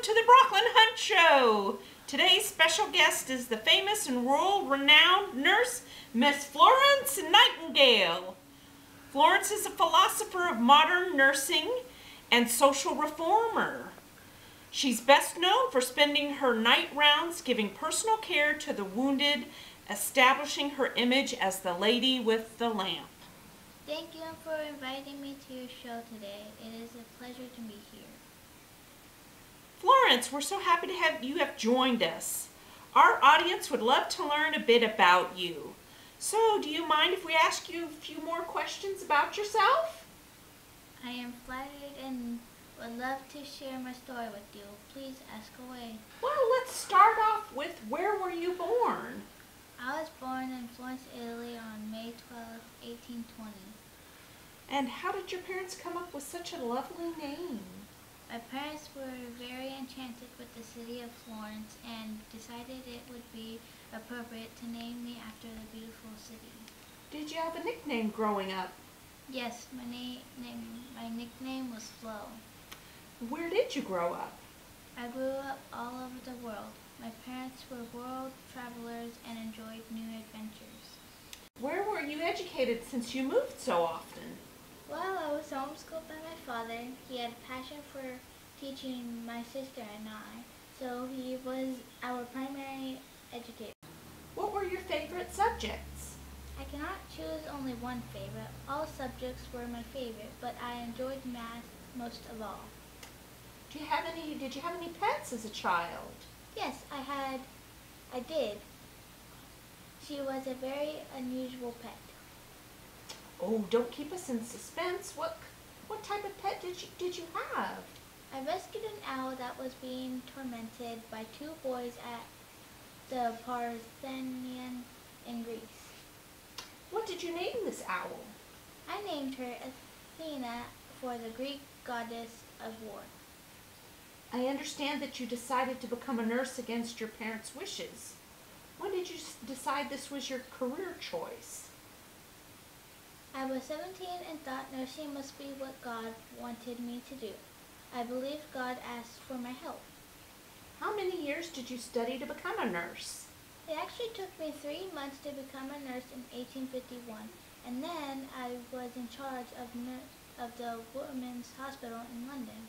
Welcome to the Brocklynne Hunt Show. Today's special guest is the famous and world-renowned nurse, Miss Florence Nightingale. Florence is a philosopher of modern nursing and social reformer. She's best known for spending her night rounds giving personal care to the wounded, establishing her image as the lady with the lamp. Thank you for inviting me to your show today. It is a pleasure to be here. Florence, we're so happy to have you joined us. Our audience would love to learn a bit about you. So, do you mind if we ask you a few more questions about yourself? I am flattered and would love to share my story with you. Please ask away. Well, let's start off with where were you born? I was born in Florence, Italy on May 12, 1820. And how did your parents come up with such a lovely name? My parents were very enchanted with the city of Florence and decided it would be appropriate to name me after the beautiful city. Did you have a nickname growing up? Yes, my nickname was Flo. Where did you grow up? I grew up all over the world. My parents were world travelers and enjoyed new adventures. Where were you educated since you moved so often? Well, I was homeschooled by my father. He had a passion for teaching my sister and I, so he was our primary educator. What were your favorite subjects? I cannot choose only one favorite. All subjects were my favorite, but I enjoyed math most of all. Did you have any pets as a child? Yes, I did. She was a very unusual pet. Oh, don't keep us in suspense. What type of pet did you have? I rescued an owl that was being tormented by two boys at the Parthenon in Greece. What did you name this owl? I named her Athena for the Greek goddess of war. I understand that you decided to become a nurse against your parents' wishes. When did you decide this was your career choice? I was 17 and thought nursing must be what God wanted me to do. I believed God asked for my help. How many years did you study to become a nurse? It actually took me 3 months to become a nurse in 1851, and then I was in charge of the Women's Hospital in London.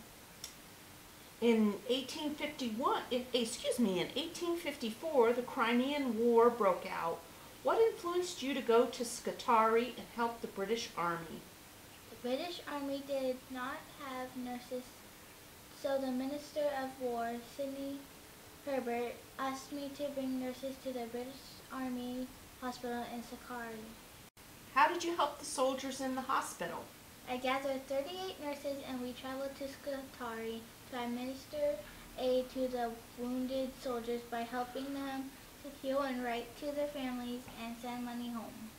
In 1854, the Crimean War broke out. What influenced you to go to Scutari and help the British Army? The British Army did not have nurses, so the Minister of War, Sidney Herbert, asked me to bring nurses to the British Army Hospital in Scutari. How did you help the soldiers in the hospital? I gathered 38 nurses and we traveled to Scutari to administer aid to the wounded soldiers by helping them to heal and write to their families and send money home.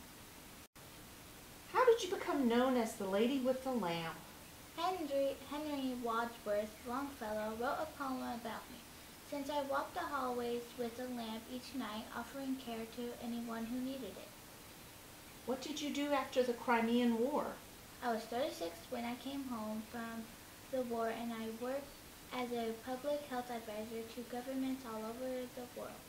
How did you become known as the Lady with the Lamp? Henry Wadsworth Longfellow wrote a poem about me, since I walked the hallways with a lamp each night, offering care to anyone who needed it. What did you do after the Crimean War? I was 36 when I came home from the war, and I worked as a public health advisor to governments all over the world.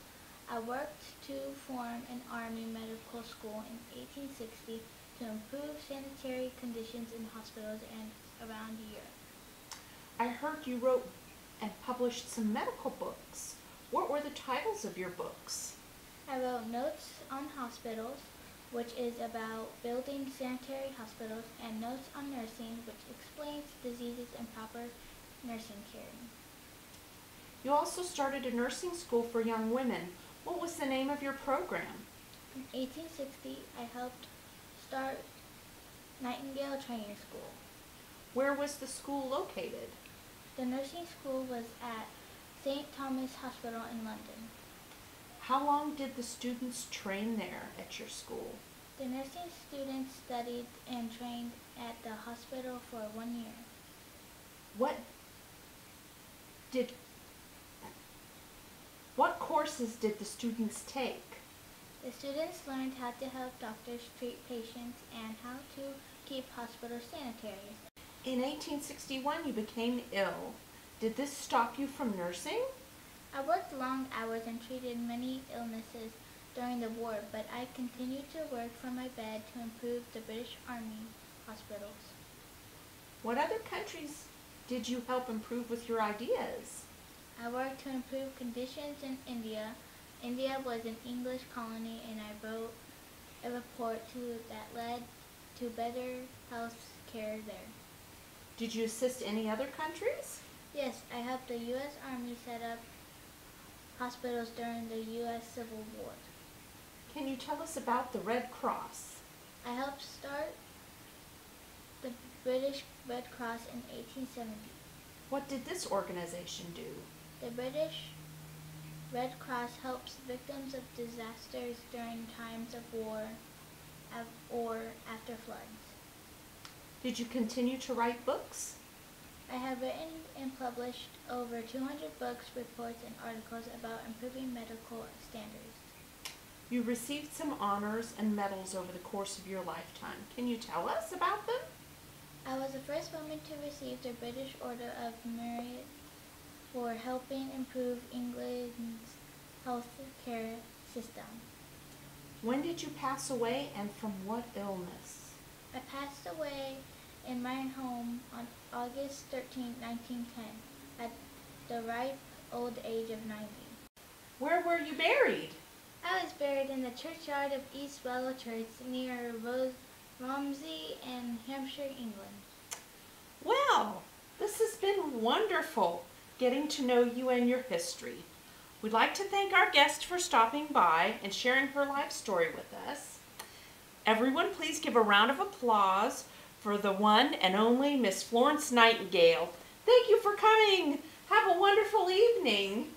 I worked to form an army medical school in 1860 to improve sanitary conditions in hospitals and around Europe. I heard you wrote and published some medical books. What were the titles of your books? I wrote Notes on Hospitals, which is about building sanitary hospitals, and Notes on Nursing, which explains diseases and proper nursing care. You also started a nursing school for young women. What was the name of your program? In 1860, I helped start Nightingale Training School. Where was the school located? The nursing school was at St. Thomas Hospital in London. How long did the students train there at your school? The nursing students studied and trained at the hospital for 1 year. What courses did the students take? The students learned how to help doctors treat patients and how to keep hospitals sanitary. In 1861, you became ill. Did this stop you from nursing? I worked long hours and treated many illnesses during the war, but I continued to work from my bed to improve the British Army hospitals. What other countries did you help improve with your ideas? I worked to improve conditions in India. India was an English colony, and I wrote a report that led to better health care there. Did you assist any other countries? Yes, I helped the U.S. Army set up hospitals during the U.S. Civil War. Can you tell us about the Red Cross? I helped start the British Red Cross in 1870. What did this organization do? The British Red Cross helps victims of disasters during times of war or after floods. Did you continue to write books? I have written and published over 200 books, reports, and articles about improving medical standards. You received some honors and medals over the course of your lifetime. Can you tell us about them? I was the first woman to receive the British Order of Merit for helping improve England's health care system. When did you pass away and from what illness? I passed away in my home on August 13, 1910, at the ripe old age of 90. Where were you buried? I was buried in the churchyard of East Wellow Church near Romsey in Hampshire, England. Well, this has been wonderful getting to know you and your history. We'd like to thank our guest for stopping by and sharing her life story with us. Everyone, please give a round of applause for the one and only Miss Florence Nightingale. Thank you for coming. Have a wonderful evening.